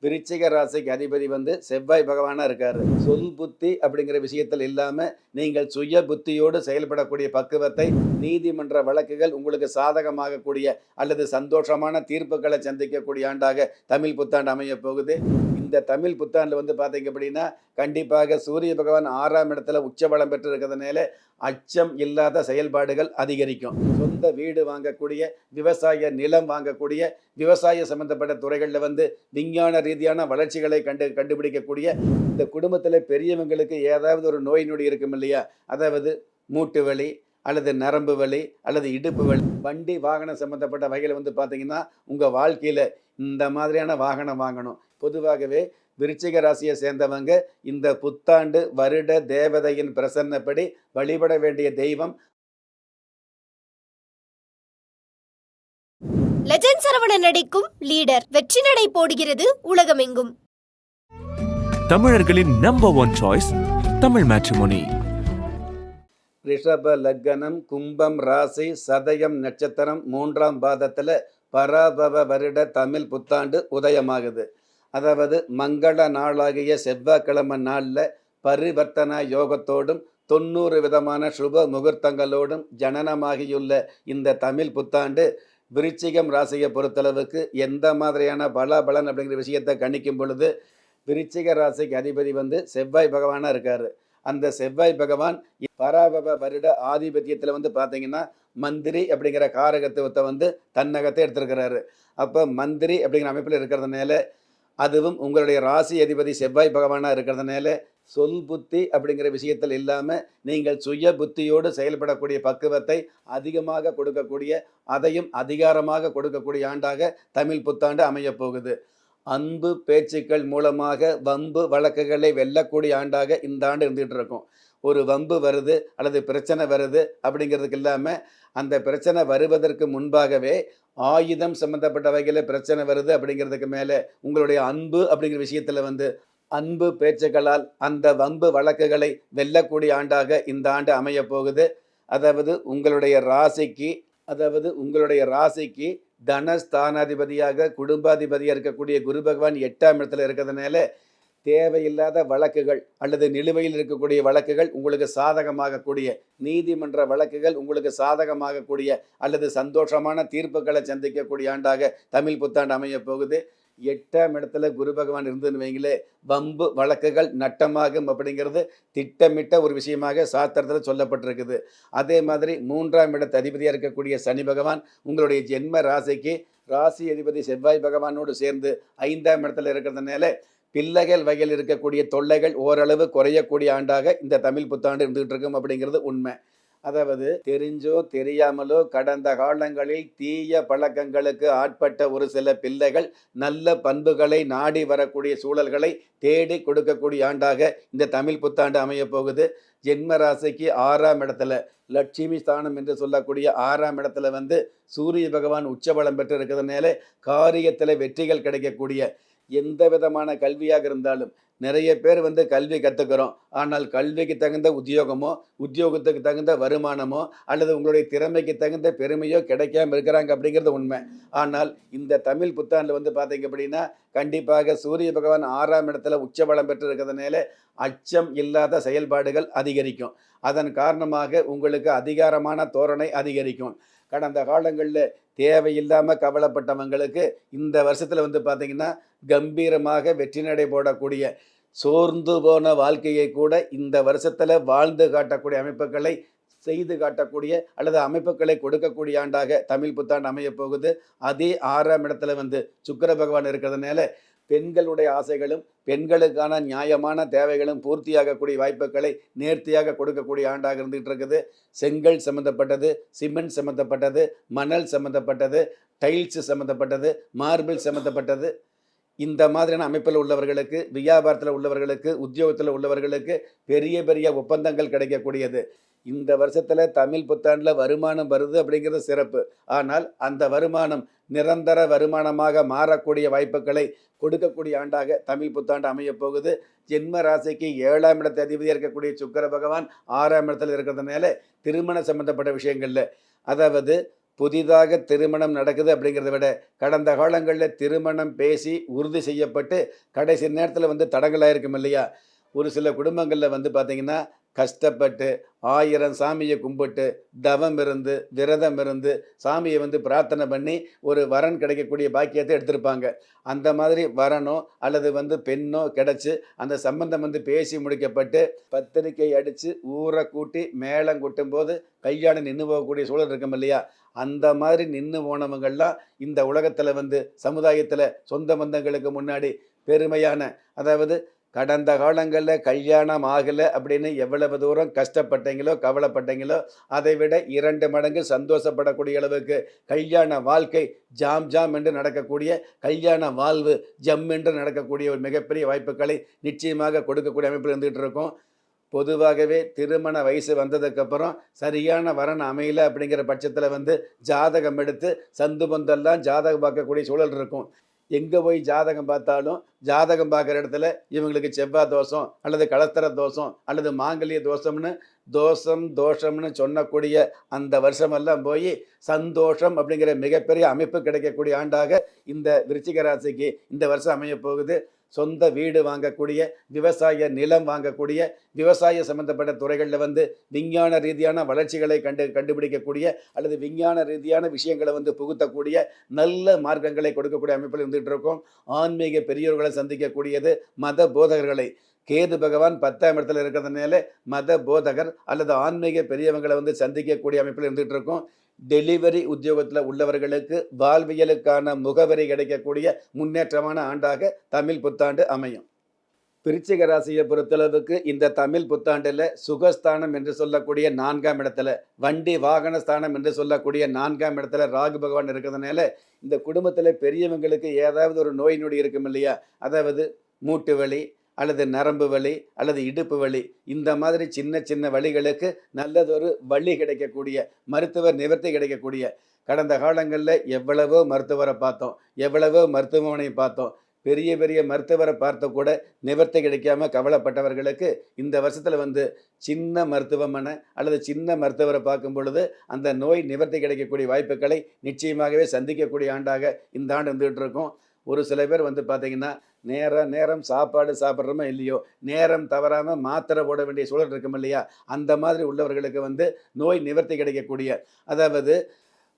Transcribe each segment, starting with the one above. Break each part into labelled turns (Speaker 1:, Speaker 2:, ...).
Speaker 1: விருச்சிக ராசிக்கு அதிபதி வந்து செவ்வாய் பகவானா இருக்காரு. சொல் புத்தி அப்படிங்கிற விஷயத்தில் இல்லாம நீங்கள் சுய புத்தியோடு செயல்படக்கூடிய பக்குவத்தை, நீதிமன்ற வழக்குகள் உங்களுக்கு சாதகமாகக்கூடிய அல்லது சந்தோஷமான தீர்ப்புகளை சந்திக்கக்கூடிய ஆண்டாக தமிழ் புத்தாண்டு அமைய போகுது. இந்த தமிழ் புத்தாண்டு வந்து பார்த்தீங்க அப்படின்னா, கண்டிப்பாக சூரிய பகவான் 6ஆம் இடத்துல உச்சபலம் பெற்று இருக்கிறதுனால, அச்சம் இல்லாத செயல்பாடுகள் அதிகரிக்கும். சொந்த வீடு வாங்கக்கூடிய, விவசாய நிலம் வாங்கக்கூடிய, விவசாய சம்பந்தப்பட்ட துறைகள்ல வந்து விஞ்ஞான ரீதியான வளர்ச்சிகளை கண்டுபிடிக்கக்கூடிய, இந்த குடும்பத்தில பெரியவங்களுக்கு ஏதாவது ஒரு நோய் நொடி இருக்கும் இல்லையா? அதாவது மூட்டு வலி, அல்லது நரம்பு வலி, அல்லது இடுப்பு வலி, வண்டி வாகனம் சம்பந்தப்பட்ட வகையில வந்து பார்த்தீங்கன்னா, உங்க வாழ்க்கையில இந்த மாதிரியான வாகனம் வாங்கணும். பொதுவாகவே விருச்சிக ராசியை சேர்ந்தவங்க இந்த புத்தாண்டு வருட தேவதையின் பிரசன்னப்படி வழிபட வேண்டிய தெய்வம்
Speaker 2: லெஜண்ட் சரவணன் நடிக்கும் லீடர் வெற்றி நடை போடுகிறது உலகமெங்கும்.
Speaker 3: தமிழர்களின் நம்பர் 1 சாய்ஸ் தமிழ் மேட்ரிமோனி.
Speaker 1: ரிஷப லக்னம், கும்பம் ராசி, சதயம் நட்சத்திரம் 3ஆம் பாதத்தில் பராபவ வருட தமிழ் புத்தாண்டு உதயமாகுது. அதாவது மங்கள நாளாகிய செவ்வாய்க்கிழமை நாளில் பரிவர்த்தன யோகத்தோடும் 90 விதமான சுப முகூர்த்தங்களோடும் ஜனனமாகியுள்ள இந்த தமிழ் புத்தாண்டு விருச்சிகம் ராசியை பொறுத்தளவுக்கு எந்த மாதிரியான பலாபலன் அப்படிங்கிற விஷயத்தை கணிக்கும் பொழுது, விருச்சிக ராசிக்கு அதிபதி வந்து செவ்வாய் பகவானாக இருக்கார். அந்த செவ்வாய் பகவான் பராபவ வருட ஆதிபத்தியத்தில் வந்து பார்த்தீங்கன்னா மந்திரி அப்படிங்கிற காரகத்துவத்தை வந்து தன்னகத்தை எடுத்திருக்கிறாரு. அப்போ மந்திரி அப்படிங்கிற அமைப்பில் இருக்கிறதுனால, அதுவும் உங்களுடைய ராசி அதிபதி செவ்வாய் பகவானாக இருக்கிறதுனால, சொல் புத்தி அப்படிங்கிற விஷயத்தில் இல்லாமல் நீங்கள் சுய புத்தியோடு செயல்படக்கூடிய பக்குவத்தை அதிகமாக கொடுக்கக்கூடிய, அதையும் அதிகாரமாக கொடுக்கக்கூடிய ஆண்டாக தமிழ் புத்தாண்டு அமையப் போகுது. அன்பு பேச்சுக்கள் மூலமாக வம்பு வழக்குகளை வெல்லக்கூடிய ஆண்டாக இந்த ஆண்டு இருந்துகிட்டு இருக்கும். ஒரு வம்பு வருது அல்லது பிரச்சனை வருது அப்படிங்கிறதுக்கு இல்லாமல், அந்த பிரச்சனை வருவதற்கு முன்பாகவே ஆயுதம் சம்மந்தப்பட்ட வகையில் பிரச்சனை வருது அப்படிங்கிறதுக்கு மேலே உங்களுடைய அன்பு அப்படிங்கிற விஷயத்தில் வந்து அன்பு பேச்சுக்களால் அந்த வம்பு வழக்குகளை வெல்லக்கூடிய ஆண்டாக இந்த ஆண்டு அமைய போகுது. அதாவது உங்களுடைய ராசிக்கு தனஸ்தானாதிபதியாக குடும்பாதிபதியாக இருக்கக்கூடிய குரு பகவான் 8ஆம் இடத்துல இருக்கிறதுனால, தேவையில்லாத வழக்குகள் அல்லது நிலுவையில் இருக்கக்கூடிய வழக்குகள் உங்களுக்கு சாதகமாகக்கூடிய, நீதிமன்ற வழக்குகள் உங்களுக்கு சாதகமாகக்கூடிய அல்லது சந்தோஷமான தீர்ப்புகளை சந்திக்கக்கூடிய ஆண்டாக தமிழ் புத்தாண்டு அமைய போகுது. 8ஆம் இடத்துல குரு பகவான் இருந்துன்னு வைங்களே, வம்பு வழக்குகள் நட்டமாகும் அப்படிங்கிறது திட்டமிட்ட ஒரு விஷயமாக சாஸ்திரத்தில் சொல்லப்பட்டிருக்குது. அதே மாதிரி 3ஆம் இடத்து அதிபதியாக இருக்கக்கூடிய சனி பகவான் உங்களுடைய ஜென்ம ராசிக்கு ராசி அதிபதி செவ்வாய் பகவானோடு சேர்ந்து 5ஆம் இடத்துல இருக்கிறதுனால, பிள்ளைகள் வகையில் இருக்கக்கூடிய தொல்லைகள் ஓரளவு குறையக்கூடிய ஆண்டாக இந்த தமிழ் புத்தாண்டு இருந்துகிட்டு இருக்கும் அப்படிங்கிறது உண்மை. அதாவது தெரிஞ்சோ தெரியாமலோ கடந்த காலங்களில் தீய பழக்கங்களுக்கு ஆட்பட்ட ஒரு சில பிள்ளைகள் நல்ல பண்புகளை நாடி வரக்கூடிய சூழல்களை தேடி கொடுக்கக்கூடிய ஆண்டாக இந்த தமிழ் புத்தாண்டு அமைய போகுது. ஜென்ம ராசிக்கு 6ஆம் இடத்துல லட்சுமி ஸ்தானம் என்று சொல்லக்கூடிய 6ஆம் இடத்துல வந்து சூரிய பகவான் உச்சபலம் பெற்று இருக்கிறதுனால, காரியத்தில் வெற்றிகள் கிடைக்கக்கூடிய, எந்த விதமான கல்வியாக இருந்தாலும் நிறைய பேர் வந்து கல்வி கற்றுக்கிறோம். ஆனால் கல்விக்கு தகுந்த உத்தியோகமோ, உத்தியோகத்துக்கு தகுந்த வருமானமோ, அல்லது உங்களுடைய திறமைக்கு தகுந்த பெருமையோ கிடைக்காம இருக்கிறாங்க அப்படிங்கிறது உண்மை. ஆனால் இந்த தமிழ் புத்தாண்டு வந்து பார்த்தீங்க அப்படின்னா, கண்டிப்பாக சூரிய பகவான் 6ஆம் இடத்துல உச்சபலம் பெற்று இருக்கிறதுனால அச்சம் இல்லாத செயல்பாடுகள் அதிகரிக்கும். அதன் காரணமாக உங்களுக்கு அதிகாரமான தோரணை அதிகரிக்கும். கடந்த காலங்களில் தேவையில்லாமல் கவலைப்பட்டவங்களுக்கு இந்த வருஷத்தில் வந்து பார்த்திங்கன்னா கம்பீரமாக வெற்றி நடை போடக்கூடிய, சோர்ந்து போன வாழ்க்கையை கூட இந்த வருஷத்தில் வாழ்ந்து காட்டக்கூடிய அமைப்புகளை செய்து காட்டக்கூடிய அல்லது அமைப்புகளை கொடுக்கக்கூடிய ஆண்டாக தமிழ் புத்தாண்டு அமைய போகுது. அதே 6ஆம் இடத்துல வந்து சுக்கிர பகவான் இருக்கிறதுனால, பெண்களுடைய ஆசைகளும் பெண்களுக்கான நியாயமான தேவைகளும் பூர்த்தியாகக்கூடிய வாய்ப்புகளை நேர்த்தியாக கொடுக்கக்கூடிய ஆண்டாக இருந்துகிட்டு இருக்குது. செங்கல் சம்மந்தப்பட்டது, சிமெண்ட் சம்மந்தப்பட்டது, மணல் சம்மந்தப்பட்டது, டைல்ஸ் சம்மந்தப்பட்டது, மார்பிள் சம்மந்தப்பட்டது, இந்த மாதிரியான அமைப்பில் உள்ளவர்களுக்கு, வியாபாரத்தில் உள்ளவர்களுக்கு, உத்தியோகத்தில் உள்ளவர்களுக்கு பெரிய பெரிய ஒப்பந்தங்கள் கிடைக்கக்கூடியது. இந்த வருஷத்தில் தமிழ் புத்தாண்டில் வருமானம் வருது அப்படிங்கிறது சிறப்பு. ஆனால் அந்த வருமானம் நிரந்தர வருமானமாக மாறக்கூடிய வாய்ப்புகளை கொடுக்கக்கூடிய ஆண்டாக தமிழ் புத்தாண்டு அமைய போகுது. ஜென்ம ராசிக்கு 7ஆம் இடத்து அதிபதியாக இருக்கக்கூடிய சுக்கிர பகவான் 6ஆம் இடத்துல இருக்கிறதுனால, திருமண சம்பந்தப்பட்ட விஷயங்களில், அதாவது புதிதாக திருமணம் நடக்குது அப்படிங்கிறத விட கடந்த காலங்களில் திருமணம் பேசி உறுதி செய்யப்பட்டு கடைசி நேரத்தில் வந்து தடங்கலாயிருக்கும் இல்லையா? ஒரு சில குடும்பங்களில் வந்து பார்த்தீங்கன்னா, கஷ்டப்பட்டு 1000 சாமியை கும்பிட்டு, தவம் இருந்து, விரதம் இருந்து, சாமியை வந்து பிரார்த்தனை பண்ணி, ஒரு வரன் கிடைக்கக்கூடிய பாக்கியத்தை எடுத்திருப்பாங்க. அந்த மாதிரி வரனோ அல்லது வந்து பெண்ணோ கிடைச்சு, அந்த சம்பந்தம் வந்து பேசி முடிக்கப்பட்டு, பத்திரிக்கை அடிச்சு, ஊர கூட்டி, மேளம் கொட்டும்போது, கல்யாணம் நின்னு போகக்கூடிய சூழல் இருக்கும் இல்லையா? அந்த மாதிரி நின்னு போனவங்கள்லாம் இந்த உலகத்தில வந்து சமுதாயத்தில சொந்த பந்தங்களுக்கு முன்னாடி பெருமையான, அதாவது கடந்த காலங்கள்ல கல்யாணம் ஆகல அப்படின்னு எவ்வளவு தூரம் கஷ்டப்பட்டீங்களோ, கவலைப்பட்டீங்களோ, அதை விட 2 மடங்கு சந்தோஷப்படக்கூடிய அளவுக்கு கல்யாண வாழ்க்கை ஜாம் ஜாம் என்று நடக்கக்கூடிய, கல்யாண வாழ்வு ஜம் என்று நடக்கக்கூடிய ஒரு மிகப்பெரிய வாய்ப்புகளை நிச்சயமாக கொடுக்கக்கூடிய அமைப்பில் இருந்துகிட்டு இருக்கோம். பொதுவாகவே திருமண வயசு வந்ததுக்கப்புறம் சரியான வரன் அமையல அப்படிங்கிற பட்சத்தில வந்து ஜாதகம் எடுத்து சந்து பந்தெல்லாம் ஜாதகம் பார்க்கக்கூடிய சூழல் இருக்கும். எங்கே போய் ஜாதகம் பார்த்தாலும், ஜாதகம் பார்க்குற இடத்துல இவங்களுக்கு செவ்வாய் தோஷம் அல்லது கலஸ்தர தோஷம் அல்லது மாங்கல்ய தோஷம்னு தோஷம்னு சொன்னக்கூடிய அந்த வருஷமெல்லாம் போய் சந்தோஷம் அப்படிங்கிற மிகப்பெரிய அமைப்பு கிடைக்கக்கூடிய ஆண்டாக இந்த விருச்சிக ராசிக்கு இந்த வருஷம் அமையப் போகுது. சொந்த வீடு வாங்கக்கூடிய, விவசாய நிலம் வாங்கக்கூடிய, விவசாய சம்பந்தப்பட்ட துறைகளில் வந்து விஞ்ஞான ரீதியான வளர்ச்சிகளை கண்டுபிடிக்கக்கூடிய அல்லது விஞ்ஞான ரீதியான விஷயங்களை வந்து புகுத்தக்கூடிய நல்ல மார்க்கங்களை கொடுக்கக்கூடிய அமைப்பில் இருந்துகிட்டு இருக்கோம். ஆன்மீக பெரியோர்களை சந்திக்கக்கூடியது, மத போதகர்களை கேது பகவான் 10ஆம் இடத்துல இருக்கிறதுனால மத போதகர் அல்லது ஆன்மீக பெரியவங்களை வந்து சந்திக்கக்கூடிய அமைப்பில் இருந்துகிட்டு இருக்கோம். டெலிவரி உத்தியோகத்தில் உள்ளவர்களுக்கு வாழ்வியலுக்கான முகவரி கிடைக்கக்கூடிய முன்னேற்றமான ஆண்டாக தமிழ் புத்தாண்டு அமையும். விருச்சிக ராசியை பொறுத்தளவுக்கு இந்த தமிழ் புத்தாண்டில் சுகஸ்தானம் என்று சொல்லக்கூடிய 4ஆம் இடத்துல, வண்டி வாகன ஸ்தானம் என்று சொல்லக்கூடிய 4ஆம் இடத்துல ராகு பகவான் இருக்கிறதுனால இந்த குடும்பத்தில் பெரியவங்களுக்கு ஏதாவது ஒரு நோய் நொடி இருக்கும் இல்லையா? அதாவது மூட்டு வலி அல்லது நரம்பு வலி அல்லது இடுப்பு வலி, இந்த மாதிரி சின்ன சின்ன வலிகளுக்கு நல்லதொரு வழி கிடைக்கக்கூடிய, மருத்துவ நிவர்த்தி கிடைக்கக்கூடிய, கடந்த காலங்களில் எவ்வளவோ மருத்துவரை பார்த்தோம், எவ்வளவோ மருத்துவமனை பார்த்தோம், பெரிய பெரிய மருத்துவரை பார்த்த கூட நிவர்த்தி கிடைக்காம கவலைப்பட்டவர்களுக்கு இந்த வருஷத்தில் வந்து சின்ன மருத்துவமனை அல்லது சின்ன மருத்துவரை பார்க்கும் பொழுது அந்த நோய் நிவர்த்தி கிடைக்கக்கூடிய வாய்ப்புகளை நிச்சயமாகவே சந்திக்கக்கூடிய ஆண்டாக இந்த ஆண்டு இருந்துகிட்டு இருக்கும். ஒரு சில பேர் வந்து பார்த்தீங்கன்னா, நேரம் சாப்பாடு சாப்பிட்றோமோ இல்லையோ, நேரம் தவறாமல் மாத்திரை போட வேண்டிய சூழல் இருக்கும் இல்லையா? அந்த மாதிரி உள்ளவர்களுக்கு வந்து நோய் நிவர்த்தி கிடைக்கக்கூடிய, அதாவது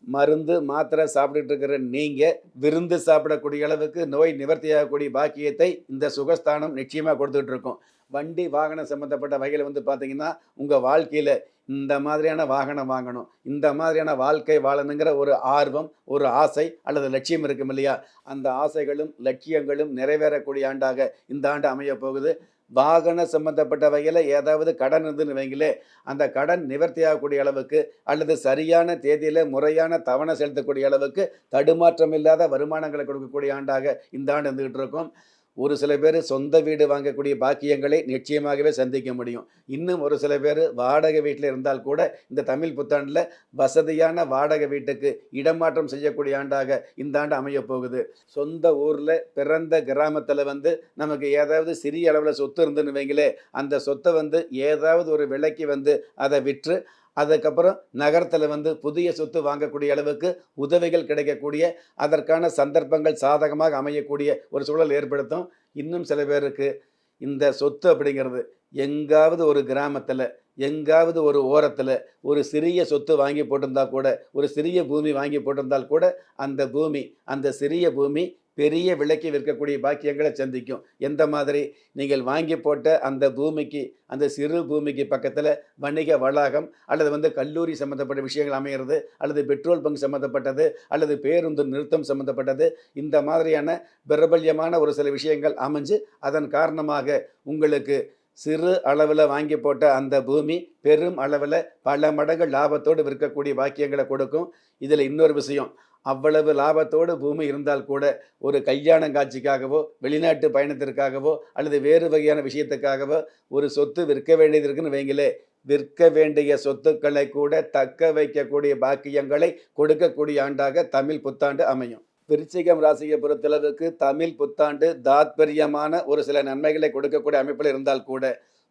Speaker 1: மருந்து மாத்திரை சாப்பிட்டுட்டு இருக்கிற நீங்கள் விருந்து சாப்பிடக்கூடிய அளவுக்கு நோய் நிவர்த்தியாகக்கூடிய பாக்கியத்தை இந்த சுகஸ்தானம் நிச்சயமாக கொடுத்துட்டு இருக்கோம். வண்டி வாகனம் சம்மந்தப்பட்ட வகையில் வந்து பார்த்தீங்கன்னா, உங்கள் வாழ்க்கையில் இந்த மாதிரியான வாகனம் வாங்கணும், இந்த மாதிரியான வாழ்க்கை வாழணுங்கிற ஒரு ஆர்வம், ஒரு ஆசை அல்லது லட்சியம் இருக்கும் இல்லையா? அந்த ஆசைகளும் லட்சியங்களும் நிறைவேறக்கூடிய ஆண்டாக இந்த ஆண்டு அமைய போகுது. வாகன சம்பந்தப்பட்ட வகையில் ஏதாவது கடன் இருந்துன்னு வைங்களே, அந்த கடன் நிவர்த்தியாகக்கூடிய அளவுக்கு அல்லது சரியான தேதியில் முறையான தவணை செலுத்தக்கூடிய அளவுக்கு தடுமாற்றம் இல்லாத வருமானங்களை கொடுக்கக்கூடிய ஆண்டாக இந்த ஆண்டு இருந்துகிட்டு இருக்கும். ஒரு சில பேர் சொந்த வீடு வாங்கக்கூடிய பாக்கியங்களை நிச்சயமாகவே சந்திக்க முடியும். இன்னும் ஒரு சில பேர் வாடகை வீட்டில் இருந்தால் கூட இந்த தமிழ் புத்தாண்டில் வசதியான வாடகை வீட்டுக்கு இடமாற்றம் செய்யக்கூடிய ஆண்டாக இந்த ஆண்டு அமையப் போகுது. சொந்த ஊரில் பிறந்த கிராமத்தில் வந்து நமக்கு ஏதாவது சிறிய அளவில் சொத்து இருந்துன்னு வைங்களே, அந்த சொத்தை வந்து ஏதாவது ஒரு விலைக்கு வந்து அதை விற்று அதுக்கப்புறம் நகரத்தில் வந்து புதிய சொத்து வாங்கக்கூடிய அளவுக்கு உதவிகள் கிடைக்கக்கூடிய, அதற்கான சந்தர்ப்பங்கள் சாதகமாக அமையக்கூடிய ஒரு சூழல் ஏற்படுத்தும். இன்னும் சில பேருக்கு இந்த சொத்து அப்படிங்கிறது எங்காவது ஒரு கிராமத்தில், எங்காவது ஒரு ஓரத்தில் ஒரு சிறிய சொத்து வாங்கி போட்டிருந்தால் கூட, ஒரு சிறிய பூமி வாங்கி போட்டிருந்தால் கூட, அந்த பூமி, அந்த சிறிய பூமி பெரிய விலைக்கு விற்கக்கூடிய பாக்கியங்களை சந்திக்கும். எந்த மாதிரி? நீங்கள் வாங்கி போட்ட அந்த பூமிக்கு, அந்த சிறு பூமிக்கு பக்கத்தில் வணிக வளாகம் அல்லது வந்து கல்லூரி சம்மந்தப்பட்ட விஷயங்கள் அமைகிறது, அல்லது பெட்ரோல் பங்க் சம்மந்தப்பட்டது, அல்லது பேருந்து நிறுத்தம் சம்மந்தப்பட்டது, இந்த மாதிரியான பிரபல்யமான ஒரு சில விஷயங்கள் அமைஞ்சு அதன் காரணமாக உங்களுக்கு சிறு அளவில் வாங்கி போட்ட அந்த பூமி பெரும் அளவில் பல மடங்கு லாபத்தோடு விற்கக்கூடிய பாக்கியங்களை கொடுக்கும். இதில் இன்னொரு விஷயம், அவ்வளவு லாபத்தோடு பூமி இருந்தால் கூட ஒரு கல்யாண காட்சிக்காகவோ, வெளிநாட்டு பயணத்திற்காகவோ அல்லது வேறு வகையான விஷயத்துக்காகவோ ஒரு சொத்து விற்க வேண்டியது இருக்குன்னு வைங்களே, விற்க வேண்டிய சொத்துக்களை கூட தக்க வைக்கக்கூடிய பாக்கியங்களை கொடுக்கக்கூடிய ஆண்டாக தமிழ் புத்தாண்டு அமையும். விருச்சிகம் ராசியை பொறுத்தளவுக்கு தமிழ் புத்தாண்டு தாத்பரியமான ஒரு சில நன்மைகளை கொடுக்கக்கூடிய அமைப்பில் இருந்தால் கூட,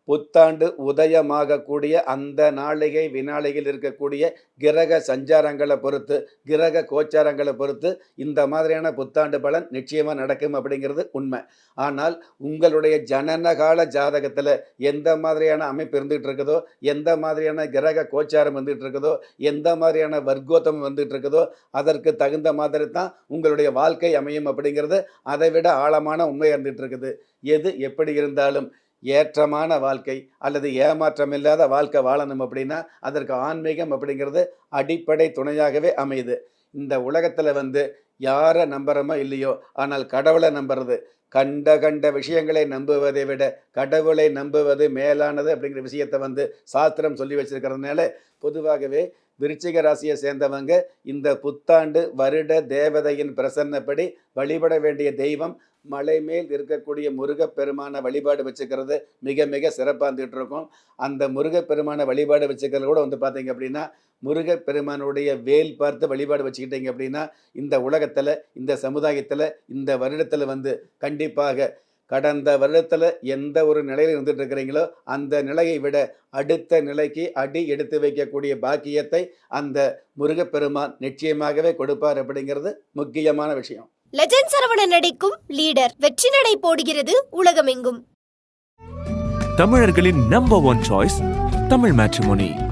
Speaker 1: புத்தாண்டு உதயமாகக்கூடிய அந்த நாளிகை வினாளிகையில் இருக்கக்கூடிய கிரக சஞ்சாரங்களை பொறுத்து, கிரக கோச்சாரங்களை பொறுத்து இந்த மாதிரியான புத்தாண்டு பலன் நிச்சயமா நடக்கும் அப்படிங்கிறது உண்மை. ஆனால் உங்களுடைய ஜனனகால ஜாதகத்துல எந்த மாதிரியான அமைப்பு இருந்துகிட்டு இருக்குதோ, எந்த மாதிரியான கிரக கோச்சாரம் வந்துட்டு இருக்குதோ, எந்த மாதிரியான வர்க்கோத்தம் வந்துட்டு இருக்குதோ, அதற்கு தகுந்த மாதிரி தான் உங்களுடைய வாழ்க்கை அமையும் அப்படிங்கிறது அதை விட ஆழமான உண்மை இருந்துட்டு இருக்குது. எது எப்படி இருந்தாலும் ஏற்றமான வாழ்க்கை அல்லது ஏமாற்றம் இல்லாத வாழ்க்கை வாழணும் அப்படின்னா அதற்கு ஆன்மீகம் அப்படிங்கிறது அடிப்படை துணையாகவே அமையுது. இந்த உலகத்துல யாரை நம்புறோமோ இல்லையோ, ஆனால் கடவுளை நம்புறது, கண்ட கண்ட விஷயங்களை நம்புவதை விட கடவுளை நம்புவது மேலானது அப்படிங்கிற விஷயத்தை சாஸ்திரம் சொல்லி வச்சிருக்கிறதுனால பொதுவாகவே விருச்சிக ராசியை சேர்ந்தவங்க இந்த புத்தாண்டு வருட தேவதையின் பிரசன்னப்படி வழிபட வேண்டிய தெய்வம் மலை மேல் இருக்கக்கூடிய முருகப்பெருமான வழிபாடு வச்சுக்கிறது மிக மிக சிறப்பாக இருந்துகிட்டு இருக்கும். அந்த முருகப்பெருமான வழிபாடு வச்சுக்கிறது கூட பார்த்தீங்க அப்படின்னா முருகப்பெருமானுடைய வேல் பார்த்து வழிபாடு வச்சுக்கிட்டீங்க அப்படின்னா இந்த உலகத்தில், இந்த சமுதாயத்தில், இந்த வருடத்தில் கண்டிப்பாக கடந்த வருடத்தில் எந்த ஒரு நிலையில் இருந்துட்டு இருக்கிறீங்களோ அந்த நிலையை விட அடுத்த நிலைக்கு அடி எடுத்து வைக்கக்கூடிய பாக்கியத்தை அந்த முருகப்பெருமான் நிச்சயமாகவே கொடுப்பார் அப்படிங்கிறது முக்கியமான விஷயம்.
Speaker 2: லெஜண்ட் சரவணன் நடிக்கும் லீடர் வெற்றி நடை போடுகிறது உலகமெங்கும்.
Speaker 3: தமிழர்களின் number one choice Tamil matrimony.